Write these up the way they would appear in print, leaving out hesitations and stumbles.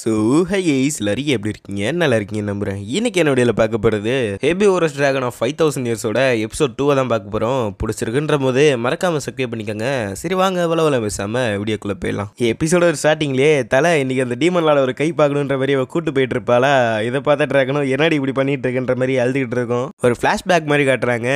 So hi guys எல்லாரும் எப்படி இருக்கீங்க? நல்லா இருக்கீங்க நம்புகிறேன். இன்னைக்கு என்ன வீடியோவில் பார்க்க போகிறது ஹெபி ஓரஸ் டிராகன் ஆஃப் 5000 இயர்ஸோட எபிசோட் 2 தான் பார்க்க போகிறோம். பிடிச்சிருக்குன்ற போது மறக்காமல் சப்ஸ்கிரைப் பண்ணிக்கோங்க. சரி வாங்க அவ்வளோ பேசாமல் வீடியோக்குள்ளே போயிடலாம். எபிசோட ஸ்டார்டிங்லேயே தலை இன்னைக்கு அந்த டீமன்லாட ஒரு கை பார்க்கணுன்ற மாதிரி அவள் கூட்டு போயிட்டு இருப்பாளா. இதை பார்த்தா டிராகனும் என்னடி இப்படி பண்ணிட்டு இருக்குன்ற மாதிரி அழுதுகிட்டு இருக்கும். ஒரு ஃப்ளாஷ்பேக் மாதிரி காட்டுறாங்க.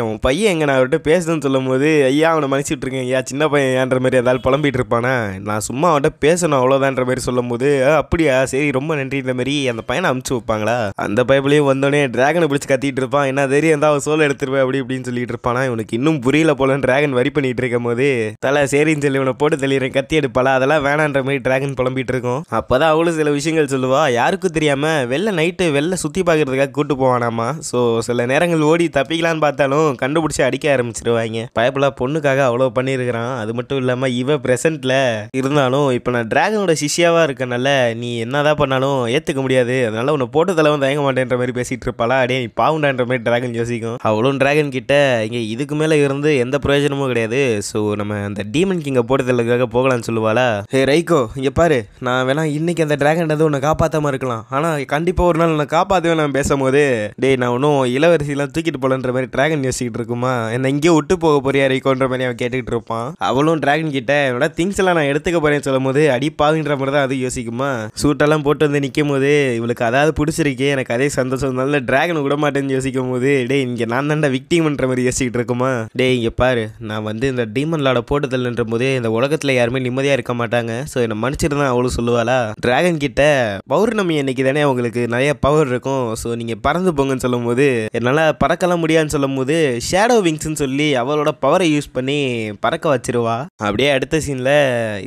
அவன் பையன் எங்கே நான் அவர்கிட்ட பேசணும்னு சொல்லும் போது ஐயா அவனை மன்னிச்சுட்டு இருக்கேன் ஐயா சின்ன பையன் ஏன்ற மாதிரி ஏதாவது புலம்பிட்டு இருப்பானா. நான் சும்மா அவன்கிட்ட பேசணும் அவ்வளோதான்ற மாதிரி சொல்லும் போது அப்படியா சரி ரொம்ப நன்றி இந்த மாதிரி அந்த பையனை அமுச்சு வைப்பாங்களா. அந்த பைப்பிலையும் வந்தோடனே டிராகனை பிடிச்சி கத்திட்டு இருப்பான். என்ன தெரியும் அவன் சோலை எடுத்துருவேன் அப்படி இப்படின்னு சொல்லிட்டு இருப்பானா. இவனுக்கு இன்னும் புரியல போல டிராகன் வரி பண்ணிட்டு இருக்கும் போது தலை சரின்னு சொல்லி இவனை போட்டு தெளிறேன் கத்தி எடுப்பாளா. அதெல்லாம் வேணான்ற மாதிரி டிராகன் புலம்பிட்டு இருக்கும். அப்பதான் அவளும் சில விஷயங்கள் சொல்லுவா. யாருக்கும் தெரியாம நைட்டு வெளில சுத்தி பார்க்கறதுக்காக கூட்டு போவானாமா. ஸோ சில நேரங்கள் ஓடி தப்பிக்கலான்னு பார்த்தாலும் கண்டுபிடிச்சி அடிக்க ஆரம்பிச்சிருவாங்க. பயப்பலா பொண்ணுக்காக அவ்வளோ பண்ணியிருக்கிறான். அது மட்டும் இல்லாமல் இவ பிரசன்ட்ல இருந்தாலும் இப்போ நான் டிராகனோட சிஷ்யாவா இருக்கனால நீ என்னதான் பண்ணாலும் ஏற்றுக்க முடியாது, அதனால உன்னை போட்டு தலைவன் தயங்க மாட்டேன்ற மாதிரி பேசிட்டு இருப்பாளா. அடே நீ பாவுண்டான்ற மாதிரி டிராகன் யோசிக்கும். அவளும் டிராகன் கிட்ட இங்கே இதுக்கு மேலே இருந்து எந்த பிரயோஜனமும் கிடையாது, ஸோ நம்ம அந்த டீமன் கிங்கை போட்டு தலைக்காக போகலான்னு சொல்லுவாளா. ஹே ரைக்கோ இங்கே பாரு, நான் வேணா இன்னைக்கு அந்த டிராகன் வந்து உன்னை காப்பாற்றாம இருக்கலாம், ஆனால் கண்டிப்பாக ஒரு நாள் உன்னை காப்பாற்றவே நான் பேசும்போது டே நான் ஒன்றும் இளவரசியெல்லாம் தூக்கிட்டு போகலன்ற மாதிரி டிராகன் யோசிக்கிட்டு இருக்குமா. என்ன இங்கே விட்டு போக போறியா ரைக்கோன்ற மாதிரி அவன் கேட்டுக்கிட்டு இருப்பான். அவளும் டிராகன் கிட்ட என்னோட திங்ஸ் எல்லாம் நான் எடுத்துக்க போறேன்னு சொல்லும் போது அடி பாவின்ற மாதிரி தான் அது யோசிக்குமா. சூட்டெல்லாம் போட்டு வந்து நிற்கும் போது இவளுக்கு அதாவது பிடிச்சிருக்கே, எனக்கு அதே சந்தோஷம், நல்ல டிராகன் விட மாட்டேன்னு யோசிக்கும் போது டே இங்கே நான் தான்டா விக்டிம்ன்ற மாதிரி யோசிக்கிட்டு இருக்குமா. டே இங்கே பாரு, நான் வந்து இந்த டீமன் லாட போட்டுதல்ன்ற போது இந்த உலகத்தில் யாருமே நிம்மதியாக இருக்க மாட்டாங்க, ஸோ என்னை மன்னிச்சிருந்தான் அவளும் சொல்லுவாளா. டிராகன் கிட்ட பௌர்ணமி அன்னைக்கு தானே அவங்களுக்கு நிறைய பவர் இருக்கும், ஸோ நீங்கள் பறந்து போங்கன்னு சொல்லும் போது என்னால் பறக்கலாம் முடியாதுன்னு சொல்லும் போது ஷேடோ விங்ஸ்ன்னு சொல்லி அவளோட பவரை யூஸ் பண்ணி பறக்க வச்சிருவா. அப்படியே அடுத்த சீனில்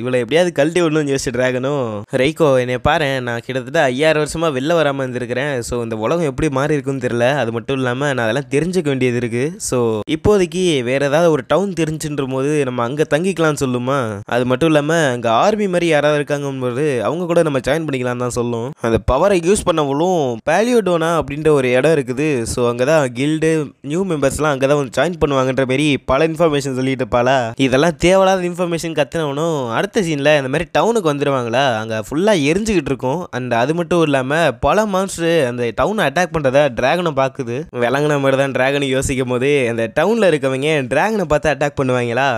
இவளை எப்படியாவது கழட்டி விடணும்னு யோசிச்சு டிராகனும் ரைக்கோ என்னை பாரு, நான் கிட்டத்தட்ட 5000 வருஷமா வெளில வராமல் இருந்திருக்கிறேன், ஸோ இந்த உலகம் எப்படி மாறி இருக்குன்னு தெரியல, அது மட்டும் இல்லாமல் நான் அதெல்லாம் தெரிஞ்சுக்க வேண்டியது இருக்கு, ஸோ இப்போதைக்கு வேற ஏதாவது ஒரு டவுன் தெரிஞ்சுன்ற போது நம்ம அங்கே தங்கிக்கலாம்னு சொல்லுமா. அது மட்டும் இல்லாமல் அங்கே ஆர்மி மாதிரி யாராவது இருக்காங்கும்போது அவங்க கூட நம்ம ஜாயின் பண்ணிக்கலாம் தான் சொல்லும். அந்த பவரை யூஸ் பண்ணவளும் பேலியோடோனா அப்படின்ற ஒரு இடம் இருக்குது, ஸோ அங்கே தான் கில்டு நியூ மெம்பர்ஸ்லாம் அங்கே தான் வந்து ஜாயின் பண்ணுவாங்கன்ற மாதிரி பல இன்ஃபர்மேஷன் சொல்லிட்டு இருப்பாளா. இதெல்லாம் தேவையில்லாத இன்ஃபர்மேஷன் கத்தினவனும் அடுத்த சீனில் இந்த மாதிரி டவுனுக்கு வந்துடுவாங்களா. அங்கே ஃபுல்லாக எரிஞ்சுக்கிட்டு இருக்கும். அந்த அது மட்டும் இல்லாமல் பல மான்ஸ்டர் அந்த டவுனை அட்டாக் பண்ணுறத டிராகனை பார்க்குது. விளங்குன மாதிரி தான் டிராகனை யோசிக்கும் போது அந்த டவுனில் இருக்கவங்க டிராகனை பார்த்து அட்டாக் பண்ணுவாங்களா.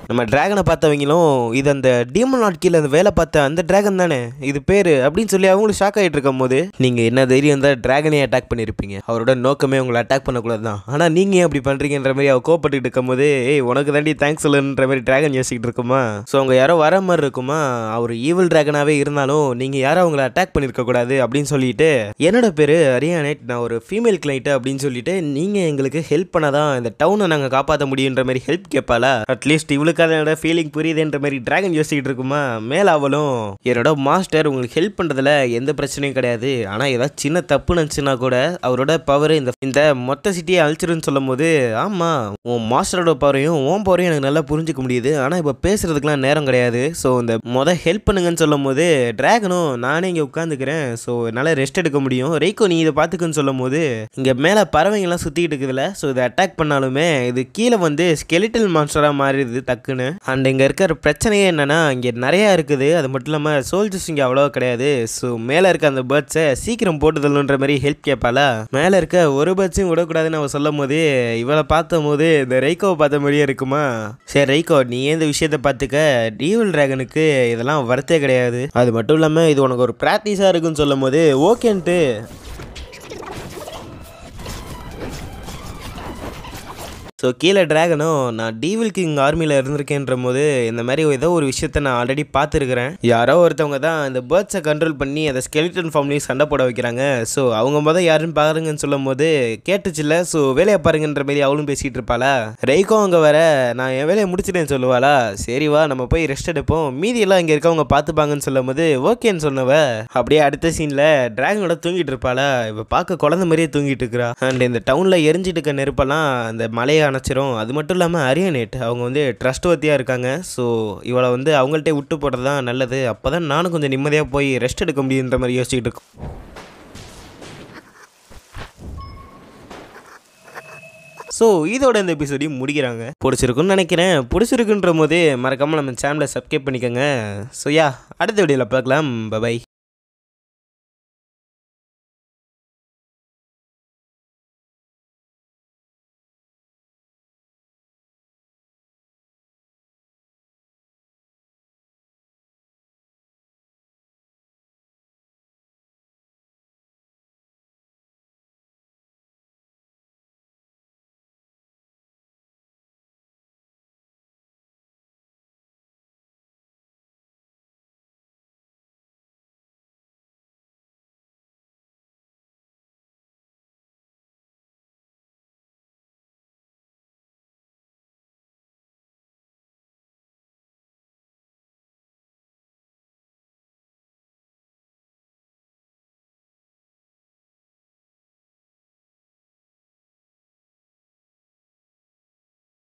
நம்ம டிராகனை பார்த்தவங்களும் இது அந்த டீமன் லார்ட் கீழே அந்த வேலை பார்த்த அந்த டிராகன் தானே இது பேர் அப்படின்னு சொல்லி அவங்களும் ஷாக் ஆகிட்டு இருக்கும் போது நீங்கள் என்ன தைரியம் இருந்தால் டிராகனே அட்டாக் பண்ணியிருப்பீங்க, அவரோட நோக்கமே உங்களை அட்டாக் பண்ணக்கூடாது தான், ஆனால் நீங்கள் அப்படி பண்ணுறீங்கன்ற மாதிரி அவள் கோப்பட்டுட்டு இருக்கும் போது உனக்கு தாண்டி தேங்க்ஸ் சொல்லுன்ற மாதிரி டிராகன் யோசிக்கிட்டு இருக்குமா. ஸோ அவங்க யாரோ வர மாதிரி இருக்குமா. அவர் ஈவில் டிராகனாகவே இருந்தாலும் நீங்கள் யாரும் அவங்கள அட்டாக் பண்ணியிருக்கக்கூடாது அப்படின்னு சொல்லிட்டு என்னோட பேர் அரியானேட், நான் ஒரு ஃபீமேல் கிளைண்ட்டு அப்படின்னு சொல்லிட்டு நீங்கள் எங்களுக்கு ஹெல்ப் பண்ணாதான் இந்த டவுனை நாங்கள் காப்பாற்ற முடியுன்ற மாதிரி ஹெல்ப் கேட்பாளா. அட்லீஸ்ட் இவளுக்கு என்னோட ஃபீலிங் புரியுதுன்ற மாதிரி டிராகன் யோசிக்கிட்டு இருக்குமா. மேல அவளும் என்னோட மாஸ்டர் உங்களுக்கு ஹெல்ப் பண்றதுல எந்த பிரச்சனையும் கிடையாது, ஆனா ஏதாவது சின்ன தப்பு நினைச்சுன்னா கூட அவரோட பவர் இந்த மொத்த சிட்டியை அழிச்சிருன்னு சொல்லும் போது ஆமா உன் மாஸ்டரோட பவரையும் உன் பவரையும் எனக்கு நல்லா புரிஞ்சுக்க முடியுது, ஆனா இப்ப பேசுறதுக்குலாம் நேரம் கிடையாது, ஸோ இந்த ஹெல்ப் பண்ணுங்கன்னு சொல்லும் போது டிராகனும் நானே இங்க உட்காந்துக்கிறேன், ஸோ என்னால ரெஸ்ட் எடுக்க முடியும், ரைக்கோ நீ இதை பாத்துக்குன்னு சொல்லும் போது இங்க மேல பறவைங்க எல்லாம் சுத்திட்டு இருக்குதுல, ஸோ இதை அட்டாக் பண்ணாலுமே இது கீழே வந்து ஸ்கெலிட்டல் மான்ஸ்டரா மாறிடுது டக்குன்னு. அண்ட் இங்கே இருக்கிற பிரச்சனையே என்னன்னா இங்கே நிறையா இருக்குது, அது மட்டும் இல்லாமல் சோல்ஜர்ஸ் இங்கே அவ்வளோவா கிடையாது, ஸோ மேலே இருக்க அந்த பேர்ட்ஸை சீக்கிரம் போட்டுதல்ன்ற மாதிரி ஹெல்ப் கேட்பாளா. மேலே இருக்க ஒரு பேர்ட்ஸையும் விடக்கூடாதுன்னு அவள் சொல்லும் போது இவளை பார்த்தும் போது இந்த ரைக்கோவை பார்த்த மாதிரியே இருக்குமா. சரி ரைக்கோ நீ இந்த விஷயத்தை பார்த்துக்க, டீவில் டிராகனுக்கு இதெல்லாம் வரத்தே கிடையாது, அது மட்டும் இல்லாமல் இது உனக்கு ஒரு ப்ராக்டிஸாக இருக்குன்னு சொல்லும் போது ஓகேன்ட்டு ஸோ கீழே டிராகனும் நான் டீவில் கிங் ஆர்மியில் இருந்திருக்கேன்ற போது இந்த மாதிரி ஏதோ ஒரு விஷயத்த நான் ஆல்ரெடி பார்த்துருக்கிறேன், யாரோ ஒருத்தவங்க தான் இந்த பேர்ட்ஸை கண்ட்ரோல் பண்ணி அதை ஸ்கெலிட்டன் ஃபார்ம்லேயும் சண்டை போட வைக்கிறாங்க, ஸோ அவங்க மொதல் யாருன்னு பாருங்கன்னு சொல்லும் போது கேட்டுச்சுல, ஸோ வேலையை பாருங்கன்ற மாதிரி அவளும் பேசிகிட்டு இருப்பாளா. ரைக்கோ அங்கே வர நான் என் வேலையை முடிச்சிட்டேன்னு சொல்லுவாளா. சரி வா நம்ம போய் ரெஸ்ட் எடுப்போம், மீதியெல்லாம் இங்கே இருக்கவங்க பார்த்துப்பாங்கன்னு சொல்லும் போது ஓகேன்னு சொன்னவ அப்படியே அடுத்த சீனில் டிராகனோட தூங்கிட்டு இருப்பாளா. இப்போ பார்க்க குழந்தை மாதிரியே தூங்கிட்டு இருக்கிறா. அண்ட் இந்த டவுனில் எரிஞ்சிட்டு இருக்க நெருப்பெல்லாம் அந்த மலையை அணைச்சிரும். அது மட்டும் இல்லாமல் அரியானேட் அவங்க வந்து ட்ரஸ்ட் வத்தியாக இருக்காங்க, ஸோ இவளை வந்து அவங்கள்ட்டே விட்டு போடுறது தான் நல்லது, அப்போ தான் நானும் கொஞ்சம் நிம்மதியாக போய் ரெஸ்ட் எடுக்க முடியுன்ற மாதிரி யோசிச்சுட்டு இருக்கோம். ஸோ இதோட இந்த எபிசோடையும் முடிக்கிறாங்க. பிடிச்சிருக்குன்னு நினைக்கிறேன். பிடிச்சிருக்குன்ற போது மறக்காமல் நம்ம சேனலை சப்ஸ்கிரைப் பண்ணிக்கோங்க. ஸோ யா, அடுத்த வீடியோவில் பார்க்கலாம். பை.